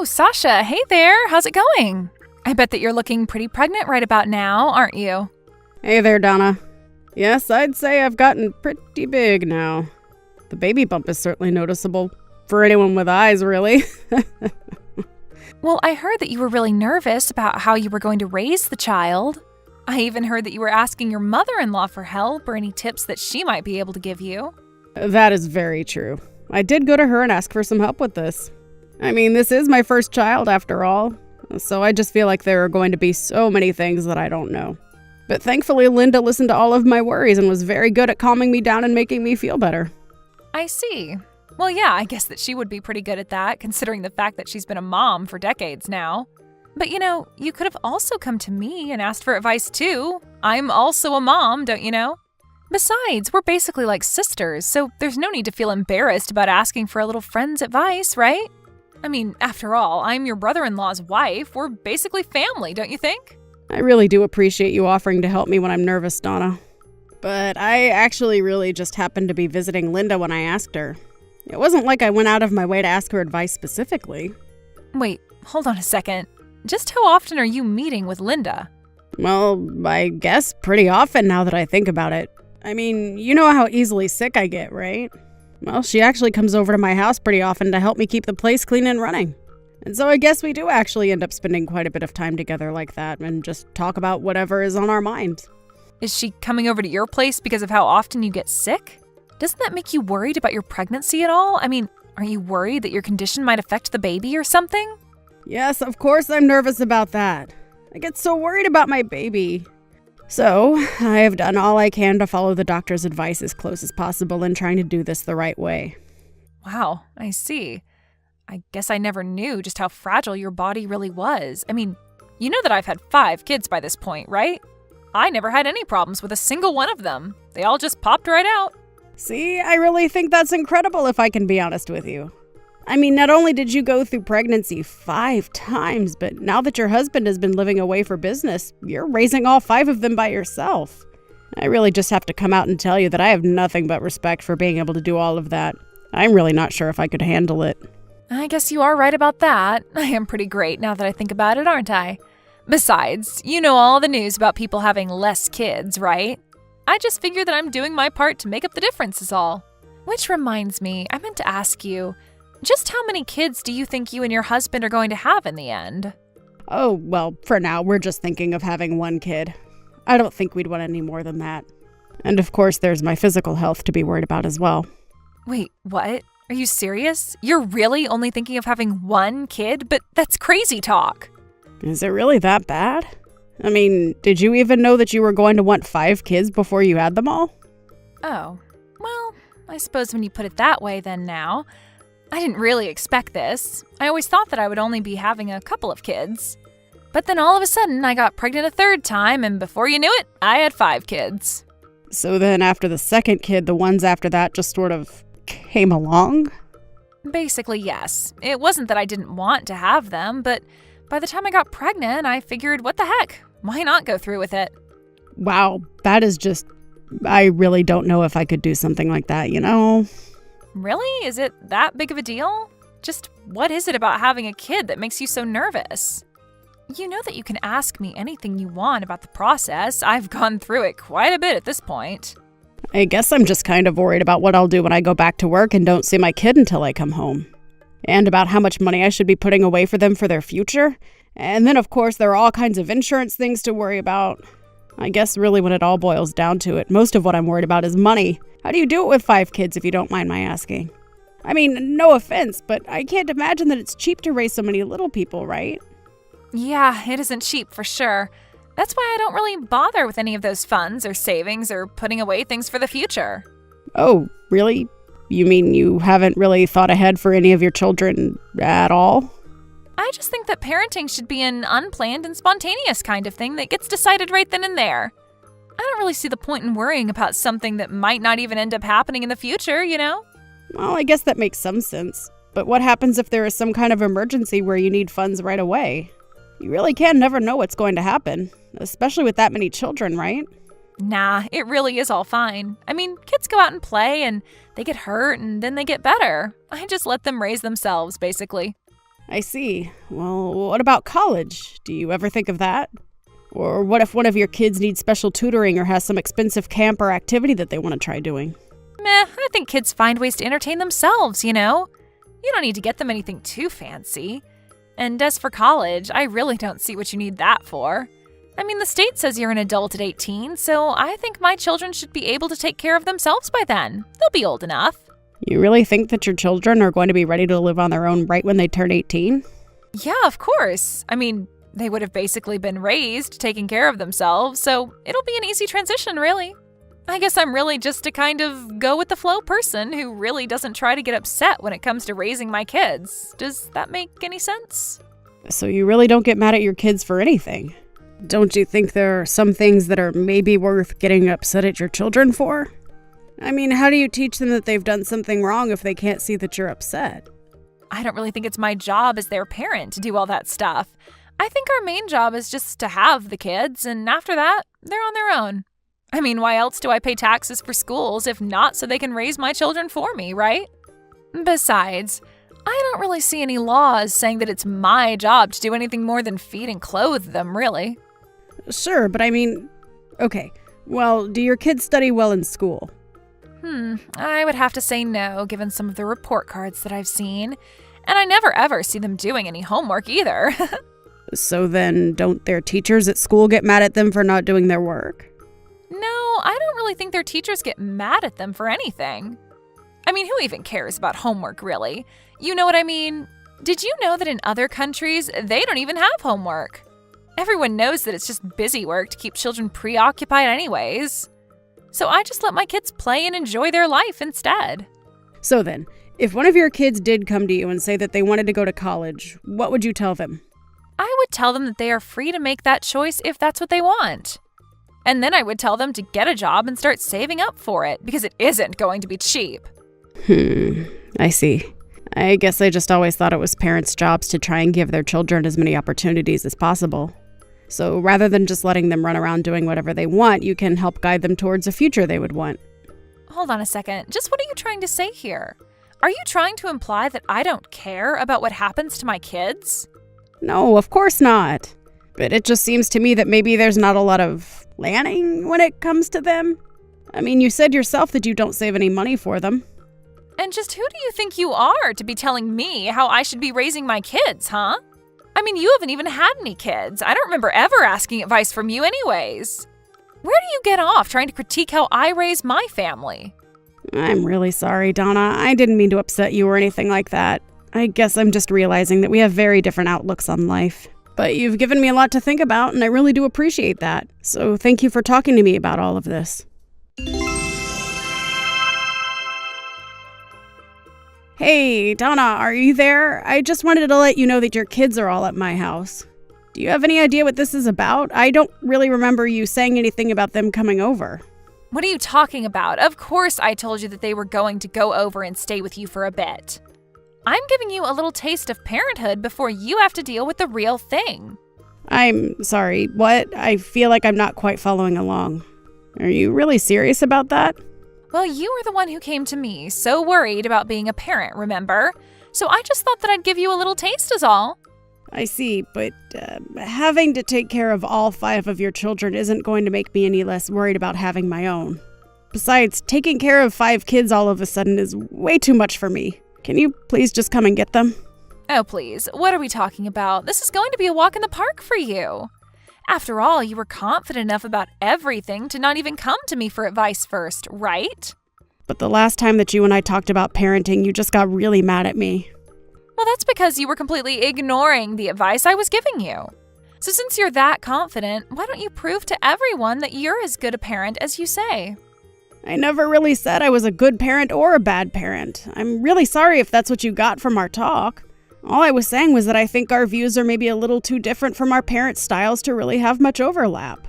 Oh, Sasha, hey there. How's it going? I bet that you're looking pretty pregnant right about now, aren't you? Hey there, Donna. Yes, I'd say I've gotten pretty big now. The baby bump is certainly noticeable. For anyone with eyes, really. Well, I heard that you were really nervous about how you were going to raise the child. I even heard that you were asking your mother-in-law for help or any tips that she might be able to give you. That is very true. I did go to her and ask for some help with this. I mean, this is my first child after all, so I just feel like there are going to be so many things that I don't know. But thankfully, Linda listened to all of my worries and was very good at calming me down and making me feel better. I see. Well, yeah, I guess that she would be pretty good at that, considering the fact that she's been a mom for decades now. But you could have also come to me and asked for advice too. I'm also a mom, don't you know? Besides, we're basically like sisters, so there's no need to feel embarrassed about asking for a little friend's advice, right? I mean, after all, I'm your brother-in-law's wife. We're basically family, don't you think? I really do appreciate you offering to help me when I'm nervous, Donna. But I actually really just happened to be visiting Linda when I asked her. It wasn't like I went out of my way to ask her advice specifically. Wait, hold on a second. Just how often are you meeting with Linda? Well, I guess pretty often now that I think about it. I mean, you know how easily sick I get, right? Well, she actually comes over to my house pretty often to help me keep the place clean and running. And so I guess we do actually end up spending quite a bit of time together like that and just talk about whatever is on our minds. Is she coming over to your place because of how often you get sick? Doesn't that make you worried about your pregnancy at all? I mean, are you worried that your condition might affect the baby or something? Yes, of course I'm nervous about that. I get so worried about my baby. So, I have done all I can to follow the doctor's advice as close as possible in trying to do this the right way. Wow, I see. I guess I never knew just how fragile your body really was. I mean, you know that I've had 5 kids by this point, right? I never had any problems with a single one of them. They all just popped right out. See, I really think that's incredible if I can be honest with you. I mean, not only did you go through pregnancy 5 times, but now that your husband has been living away for business, you're raising all 5 of them by yourself. I really just have to come out and tell you that I have nothing but respect for being able to do all of that. I'm really not sure if I could handle it. I guess you are right about that. I am pretty great now that I think about it, aren't I? Besides, you know all the news about people having less kids, right? I just figure that I'm doing my part to make up the difference is all. Which reminds me, I meant to ask you, just how many kids do you think you and your husband are going to have in the end? Oh, well, for now, we're just thinking of having 1 kid. I don't think we'd want any more than that. And of course, there's my physical health to be worried about as well. Wait, what? Are you serious? You're really only thinking of having 1 kid? But that's crazy talk. Is it really that bad? I mean, did you even know that you were going to want 5 kids before you had them all? Oh, well, I suppose when you put it that way then now. I didn't really expect this. I always thought that I would only be having a couple of kids. But then all of a sudden, I got pregnant a 3rd time, and before you knew it, I had 5 kids. So then after the 2nd kid, the ones after that just sort of came along? Basically, yes. It wasn't that I didn't want to have them, but by the time I got pregnant, I figured, what the heck? Why not go through with it? Wow, that is just... I really don't know if I could do something like that, you know? Really? Is it that big of a deal? Just what is it about having a kid that makes you so nervous? You know that you can ask me anything you want about the process. I've gone through it quite a bit at this point. I guess I'm just kind of worried about what I'll do when I go back to work and don't see my kid until I come home. And about how much money I should be putting away for them for their future. And then, of course, there are all kinds of insurance things to worry about. I guess really when it all boils down to it, most of what I'm worried about is money. How do you do it with 5 kids if you don't mind my asking? I mean, no offense, but I can't imagine that it's cheap to raise so many little people, right? Yeah, it isn't cheap for sure. That's why I don't really bother with any of those funds or savings or putting away things for the future. Oh, really? You mean you haven't really thought ahead for any of your children at all? I just think that parenting should be an unplanned and spontaneous kind of thing that gets decided right then and there. I don't really see the point in worrying about something that might not even end up happening in the future, you know? Well, I guess that makes some sense. But what happens if there is some kind of emergency where you need funds right away? You really can never know what's going to happen, especially with that many children, right? Nah, it really is all fine. I mean, kids go out and play and they get hurt and then they get better. I just let them raise themselves, basically. I see. Well, what about college? Do you ever think of that? Or what if one of your kids needs special tutoring or has some expensive camp or activity that they want to try doing? Meh, I think kids find ways to entertain themselves, you know? You don't need to get them anything too fancy. And as for college, I really don't see what you need that for. I mean, the state says you're an adult at 18, so I think my children should be able to take care of themselves by then. They'll be old enough. You really think that your children are going to be ready to live on their own right when they turn 18? Yeah, of course. I mean, they would have basically been raised taking care of themselves, so it'll be an easy transition, really. I guess I'm really just a kind of go-with-the-flow person who really doesn't try to get upset when it comes to raising my kids. Does that make any sense? So you really don't get mad at your kids for anything? Don't you think there are some things that are maybe worth getting upset at your children for? I mean, how do you teach them that they've done something wrong if they can't see that you're upset? I don't really think it's my job as their parent to do all that stuff. I think our main job is just to have the kids, and after that, they're on their own. I mean, why else do I pay taxes for schools if not so they can raise my children for me, right? Besides, I don't really see any laws saying that it's my job to do anything more than feed and clothe them, really. Sure, but I mean, okay, well, do your kids study well in school? I would have to say no, given some of the report cards that I've seen. And I never ever see them doing any homework either. So then, don't their teachers at school get mad at them for not doing their work? No, I don't really think their teachers get mad at them for anything. I mean, who even cares about homework, really? You know what I mean? Did you know that in other countries, they don't even have homework? Everyone knows that it's just busy work to keep children preoccupied anyways. So I just let my kids play and enjoy their life instead. So then, if one of your kids did come to you and say that they wanted to go to college, what would you tell them? I would tell them that they are free to make that choice if that's what they want. And then I would tell them to get a job and start saving up for it, because it isn't going to be cheap. I see. I guess I just always thought it was parents' jobs to try and give their children as many opportunities as possible. So rather than just letting them run around doing whatever they want, you can help guide them towards a future they would want. Hold on a second. Just what are you trying to say here? Are you trying to imply that I don't care about what happens to my kids? No, of course not. But it just seems to me that maybe there's not a lot of planning when it comes to them. I mean, you said yourself that you don't save any money for them. And just who do you think you are to be telling me how I should be raising my kids, huh? I mean, you haven't even had any kids. I don't remember ever asking advice from you anyways. Where do you get off trying to critique how I raise my family? I'm really sorry, Donna. I didn't mean to upset you or anything like that. I guess I'm just realizing that we have very different outlooks on life. But you've given me a lot to think about, and I really do appreciate that. So thank you for talking to me about all of this. Hey, Donna, are you there? I just wanted to let you know that your kids are all at my house. Do you have any idea what this is about? I don't really remember you saying anything about them coming over. What are you talking about? Of course I told you that they were going to go over and stay with you for a bit. I'm giving you a little taste of parenthood before you have to deal with the real thing. I'm sorry, what? I feel like I'm not quite following along. Are you really serious about that? Well, you were the one who came to me, so worried about being a parent, remember? So I just thought that I'd give you a little taste is all. I see, but having to take care of all 5 of your children isn't going to make me any less worried about having my own. Besides, taking care of 5 kids all of a sudden is way too much for me. Can you please just come and get them? Oh, please. What are we talking about? This is going to be a walk in the park for you. After all, you were confident enough about everything to not even come to me for advice first, right? But the last time that you and I talked about parenting, you just got really mad at me. Well, that's because you were completely ignoring the advice I was giving you. So since you're that confident, why don't you prove to everyone that you're as good a parent as you say? I never really said I was a good parent or a bad parent. I'm really sorry if that's what you got from our talk. All I was saying was that I think our views are maybe a little too different from our parents' styles to really have much overlap.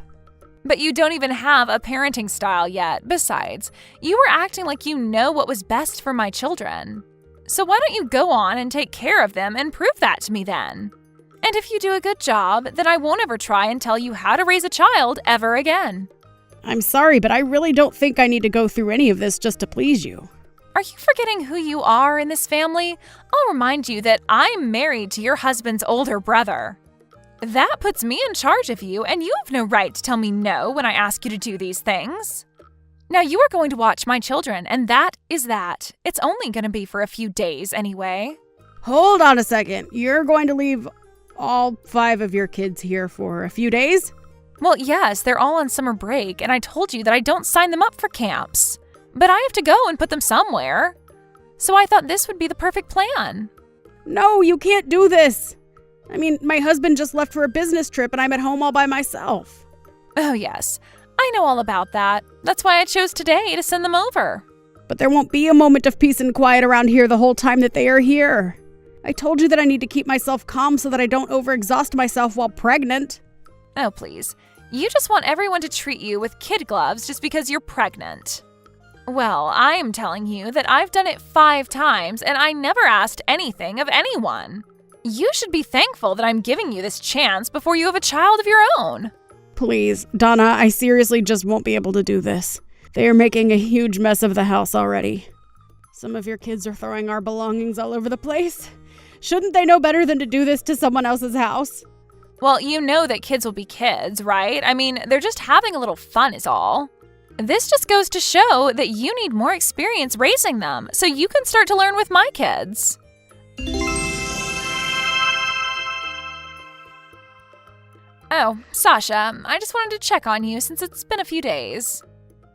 But you don't even have a parenting style yet. Besides, you were acting like you know what was best for my children. So why don't you go on and take care of them and prove that to me then? And if you do a good job, then I won't ever try and tell you how to raise a child ever again. I'm sorry, but I really don't think I need to go through any of this just to please you. Are you forgetting who you are in this family? I'll remind you that I'm married to your husband's older brother. That puts me in charge of you, and you have no right to tell me no when I ask you to do these things. Now, you are going to watch my children, and that is that. It's only going to be for a few days anyway. Hold on a second. You're going to leave all 5 of your kids here for a few days? Well, yes, they're all on summer break, and I told you that I don't sign them up for camps. But I have to go and put them somewhere. So I thought this would be the perfect plan. No, you can't do this. I mean, my husband just left for a business trip and I'm at home all by myself. Oh, yes. I know all about that. That's why I chose today to send them over. But there won't be a moment of peace and quiet around here the whole time that they are here. I told you that I need to keep myself calm so that I don't overexhaust myself while pregnant. Oh, please. You just want everyone to treat you with kid gloves just because you're pregnant. Well, I am telling you that I've done it 5 times and I never asked anything of anyone. You should be thankful that I'm giving you this chance before you have a child of your own. Please, Donna, I seriously just won't be able to do this. They are making a huge mess of the house already. Some of your kids are throwing our belongings all over the place. Shouldn't they know better than to do this to someone else's house? Well, you know that kids will be kids, right? I mean, they're just having a little fun is all. This just goes to show that you need more experience raising them so you can start to learn with my kids. Oh, Sasha, I just wanted to check on you since it's been a few days.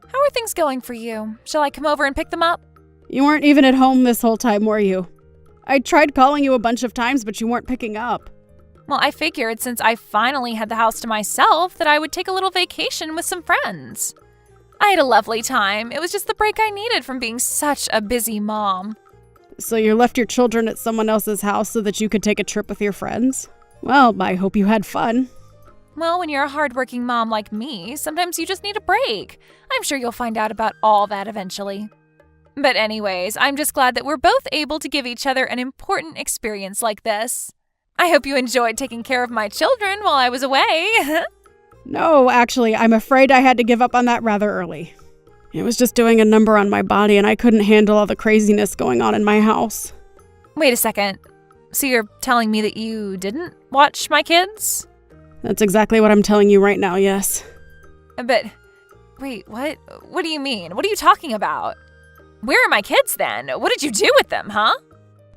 How are things going for you? Shall I come over and pick them up? You weren't even at home this whole time, were you? I tried calling you a bunch of times, but you weren't picking up. Well, I figured since I finally had the house to myself that I would take a little vacation with some friends. I had a lovely time. It was just the break I needed from being such a busy mom. So you left your children at someone else's house so that you could take a trip with your friends? Well, I hope you had fun. Well, when you're a hardworking mom like me, sometimes you just need a break. I'm sure you'll find out about all that eventually. But anyways, I'm just glad that we're both able to give each other an important experience like this. I hope you enjoyed taking care of my children while I was away. No, actually, I'm afraid I had to give up on that rather early. It was just doing a number on my body and I couldn't handle all the craziness going on in my house. Wait a second. So you're telling me that you didn't watch my kids? That's exactly what I'm telling you right now, yes. But, wait, what? What do you mean? What are you talking about? Where are my kids then? What did you do with them, huh?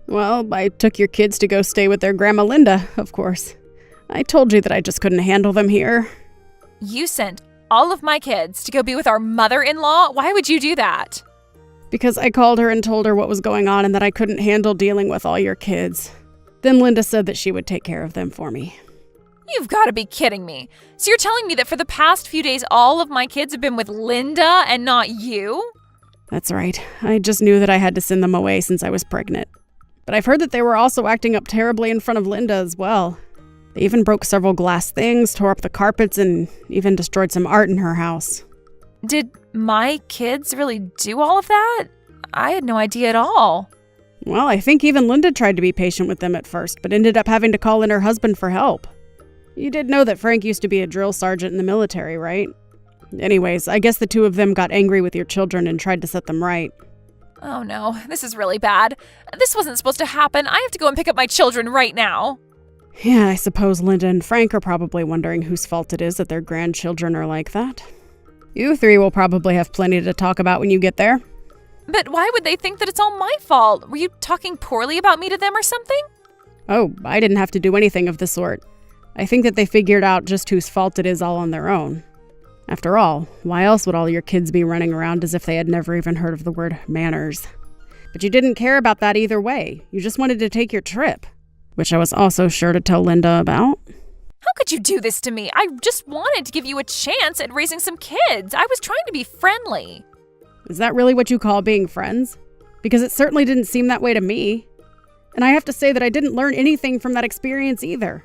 Well, I took your kids to go stay with their Grandma Linda, of course. I told you that I just couldn't handle them here. You sent all of my kids to go be with our mother-in-law? Why would you do that? Because I called her and told her what was going on and that I couldn't handle dealing with all your kids. Then Linda said that she would take care of them for me. You've got to be kidding me. So you're telling me that for the past few days, all of my kids have been with Linda and not you? That's right. I just knew that I had to send them away since I was pregnant. But I've heard that they were also acting up terribly in front of Linda as well. They even broke several glass things, tore up the carpets, and even destroyed some art in her house. Did my kids really do all of that? I had no idea at all. Well, I think even Linda tried to be patient with them at first, but ended up having to call in her husband for help. You did know that Frank used to be a drill sergeant in the military, right? Anyways, I guess the 2 of them got angry with your children and tried to set them right. Oh no, this is really bad. This wasn't supposed to happen. I have to go and pick up my children right now. Yeah, I suppose Linda and Frank are probably wondering whose fault it is that their grandchildren are like that. You 3 will probably have plenty to talk about when you get there. But why would they think that it's all my fault? Were you talking poorly about me to them or something? Oh, I didn't have to do anything of the sort. I think that they figured out just whose fault it is all on their own. After all, why else would all your kids be running around as if they had never even heard of the word manners? But you didn't care about that either way. You just wanted to take your trip, which I was also sure to tell Linda about. How could you do this to me? I just wanted to give you a chance at raising some kids. I was trying to be friendly. Is that really what you call being friends? Because it certainly didn't seem that way to me. And I have to say that I didn't learn anything from that experience either.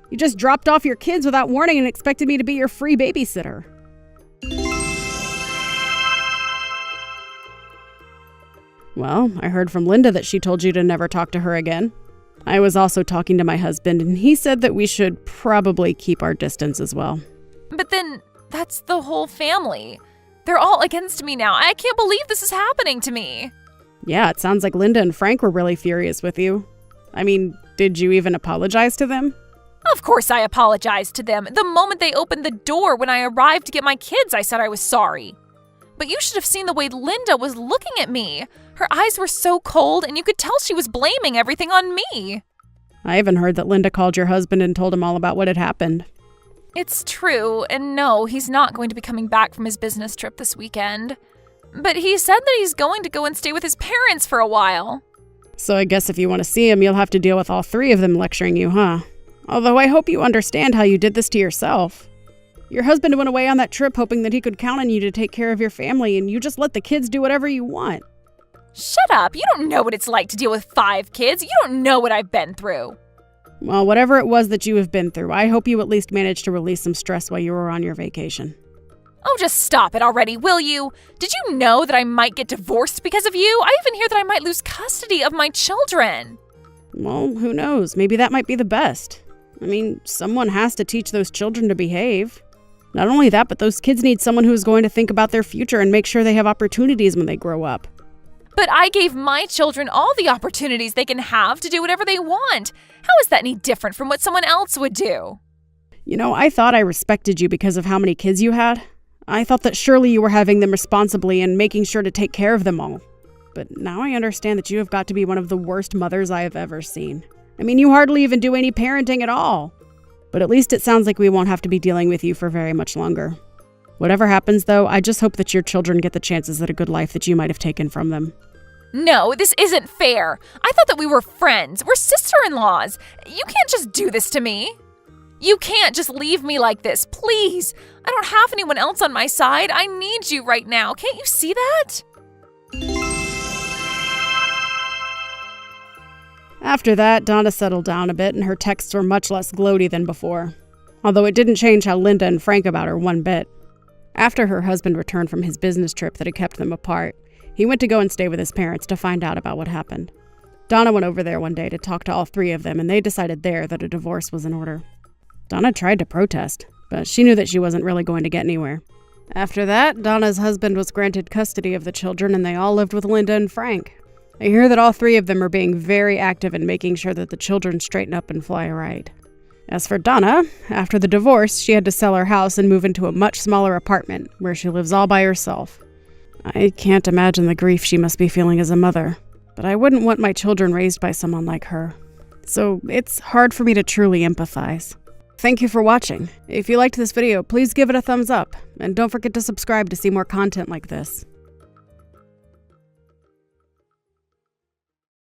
You just dropped off your kids without warning and expected me to be your free babysitter. Well, I heard from Linda that she told you to never talk to her again. I was also talking to my husband, and he said that we should probably keep our distance as well. But then, that's the whole family. They're all against me now. I can't believe this is happening to me. Yeah, it sounds like Linda and Frank were really furious with you. I mean, did you even apologize to them? Of course I apologized to them. The moment they opened the door when I arrived to get my kids, I said I was sorry. But you should have seen the way Linda was looking at me. Her eyes were so cold, and you could tell she was blaming everything on me. I even heard that Linda called your husband and told him all about what had happened. It's true, and no, he's not going to be coming back from his business trip this weekend. But he said that he's going to go and stay with his parents for a while. So I guess if you want to see him, you'll have to deal with all three of them lecturing you, huh? Although I hope you understand how you did this to yourself. Your husband went away on that trip hoping that he could count on you to take care of your family, and you just let the kids do whatever you want. Shut up. You don't know what it's like to deal with 5 kids. You don't know what I've been through. Well, whatever it was that you have been through, I hope you at least managed to release some stress while you were on your vacation. Oh, just stop it already, will you? Did you know that I might get divorced because of you? I even hear that I might lose custody of my children. Well, who knows? Maybe that might be the best. I mean, someone has to teach those children to behave. Not only that, but those kids need someone who is going to think about their future and make sure they have opportunities when they grow up. But I gave my children all the opportunities they can have to do whatever they want. How is that any different from what someone else would do? You know, I thought I respected you because of how many kids you had. I thought that surely you were having them responsibly and making sure to take care of them all. But now I understand that you have got to be one of the worst mothers I have ever seen. I mean, you hardly even do any parenting at all. But at least it sounds like we won't have to be dealing with you for very much longer. Whatever happens, though, I just hope that your children get the chances at a good life that you might have taken from them. No, this isn't fair. I thought that we were friends. We're sister-in-laws. You can't just do this to me. You can't just leave me like this, please. I don't have anyone else on my side. I need you right now. Can't you see that? After that, Donna settled down a bit and her texts were much less gloaty than before. Although it didn't change how Linda and Frank about her one bit. After her husband returned from his business trip that had kept them apart, he went to go and stay with his parents to find out about what happened. Donna went over there one day to talk to all 3 of them, and they decided there that a divorce was in order. Donna tried to protest, but she knew that she wasn't really going to get anywhere. After that, Donna's husband was granted custody of the children, and they all lived with Linda and Frank. I hear that all 3 of them are being very active in making sure that the children straighten up and fly right. As for Donna, after the divorce, she had to sell her house and move into a much smaller apartment where she lives all by herself. I can't imagine the grief she must be feeling as a mother, but I wouldn't want my children raised by someone like her. So it's hard for me to truly empathize. Thank you for watching. If you liked this video, please give it a thumbs up, and don't forget to subscribe to see more content like this.